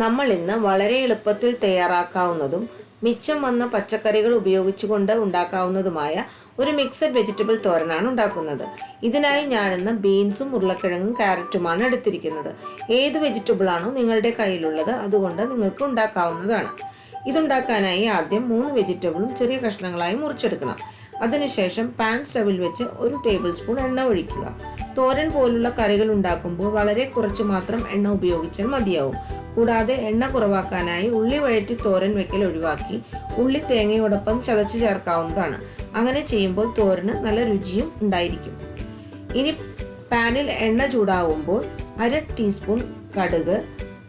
നമ്മൾ ഇന്ന് വളരെ എളുപ്പത്തിൽ തയ്യാറാക്കാവുന്നതും മിച്ചം വന്ന പച്ചക്കറികൾ ഉപയോഗിച്ചുകൊണ്ട് ഉണ്ടാക്കാവുന്നതുമായ ഒരു മിക്സഡ് വെജിറ്റബിൾ തോരനാണ് ഉണ്ടാക്കുന്നത്. ഇതിനായി ഞാനിന്ന് ബീൻസും ഉരുളക്കിഴങ്ങും ക്യാരറ്റുമാണ് എടുത്തിരിക്കുന്നത്. ഏത് വെജിറ്റബിൾ ആണോ നിങ്ങളുടെ കയ്യിലുള്ളത് അതുകൊണ്ട് നിങ്ങൾക്ക് ഉണ്ടാക്കാവുന്നതാണ്. ഇതുണ്ടാക്കാനായി ആദ്യം 3 വെജിറ്റബിളും ചെറിയ കഷ്ണങ്ങളായി മുറിച്ചെടുക്കണം. അതിനുശേഷം പാൻ സ്റ്റവിൽ വെച്ച് 1 ടേബിൾ സ്പൂൺ എണ്ണ ഒഴിക്കുക. തോരൻ പോലുള്ള കറികൾ ഉണ്ടാക്കുമ്പോൾ വളരെ കുറച്ച് മാത്രം എണ്ണ ഉപയോഗിച്ചാൽ മതിയാവും. കൂടാതെ എണ്ണ കുറവാക്കാനായി ഉള്ളി വഴറ്റി തോരൻ വെക്കൽ ഒഴിവാക്കി ഉള്ളി തേങ്ങയോടൊപ്പം ചതച്ച് ചേർക്കാവുന്നതാണ്. അങ്ങനെ ചെയ്യുമ്പോൾ തോരന് നല്ല രുചിയും ഉണ്ടായിരിക്കും. ഇനി പാനിൽ എണ്ണ ചൂടാവുമ്പോൾ 1/2 ടീസ്പൂൺ കടുക്,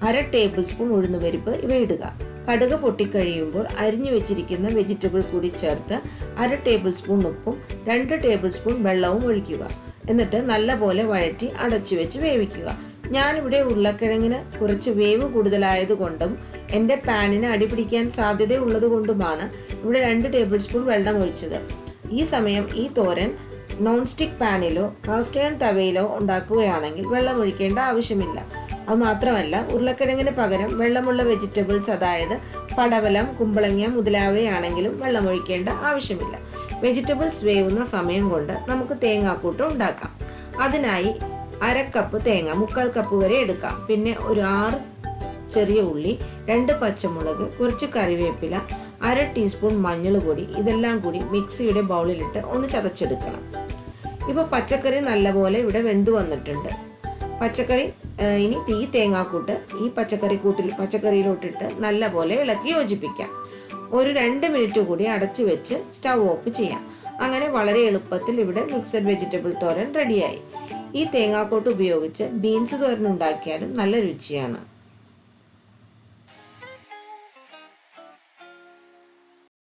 1/2 ടേബിൾ സ്പൂൺ ഉഴുന്നുപരിപ്പ് ഇവ ഇടുക. കടുക് പൊട്ടിക്കഴിയുമ്പോൾ അരിഞ്ഞു വെച്ചിരിക്കുന്ന വെജിറ്റബിൾ കൂടി ചേർത്ത് 1/2 ടേബിൾ സ്പൂൺ ഉപ്പും 2 ടേബിൾ സ്പൂൺ വെള്ളവും ഒഴിക്കുക. എന്നിട്ട് നല്ലപോലെ വഴറ്റി അടച്ചു വെച്ച് വേവിക്കുക. ഞാനിവിടെ ഉരുളക്കിഴങ്ങിന് കുറച്ച് വേവ് കൂടുതലായതുകൊണ്ടും എൻ്റെ പാനിന് അടിപിടിക്കാൻ സാധ്യതയുള്ളത് കൊണ്ടുമാണ് ഇവിടെ 2 ടേബിൾ സ്പൂൺ വെള്ളം ഒഴിച്ചത്. ഈ സമയം ഈ തോരൻ നോൺ സ്റ്റിക്ക് പാനിലോ കാസ്റ്റ് അയൺ തവയിലോ ഉണ്ടാക്കുകയാണെങ്കിൽ വെള്ളം ഒഴിക്കേണ്ട ആവശ്യമില്ല. അതുമാത്രമല്ല, ഉരുളക്കിഴങ്ങിന് പകരം വെള്ളമുള്ള വെജിറ്റബിൾസ്, അതായത് പടവലം, കുമ്പളങ്ങ മുതലായവയാണെങ്കിലും വെള്ളമൊഴിക്കേണ്ട ആവശ്യമില്ല. വെജിറ്റബിൾസ് വേവുന്ന സമയം കൊണ്ട് നമുക്ക് തേങ്ങാക്കൂട്ട് ഉണ്ടാക്കാം. അതിനായി 1/2 കപ്പ് തേങ്ങ 3/4 കപ്പ് വരെ എടുക്കാം. പിന്നെ ഒരു 6 ചെറിയ ഉള്ളി, 2 പച്ചമുളക്, കുറച്ച് കറിവേപ്പില, 1/2 ടീസ്പൂൺ മഞ്ഞൾ പൊടി, ഇതെല്ലാം കൂടി മിക്സിയുടെ ബൗളിലിട്ട് ഒന്ന് ചതച്ചെടുക്കണം. ഇപ്പോൾ പച്ചക്കറി നല്ലപോലെ ഇവിടെ വെന്ത് വന്നിട്ടുണ്ട്. പച്ചക്കറി ഇനി തേങ്ങാക്കൂട്ട് ഈ പച്ചക്കറിയിലോട്ടിട്ട് നല്ലപോലെ ഇളക്കി യോജിപ്പിക്കാം. ഒരു 2 മിനിറ്റ് കൂടി അടച്ചു വെച്ച് സ്റ്റൗ ഓഫ് ചെയ്യാം. അങ്ങനെ വളരെ എളുപ്പത്തിൽ ഇവിടെ മിക്സഡ് വെജിറ്റബിൾ തോരൻ റെഡിയായി. ഈ തേങ്ങാക്കൂട്ട് ഉപയോഗിച്ച് ബീൻസ് തോരൻ ഉണ്ടാക്കിയാലും നല്ല രുചിയാണ്.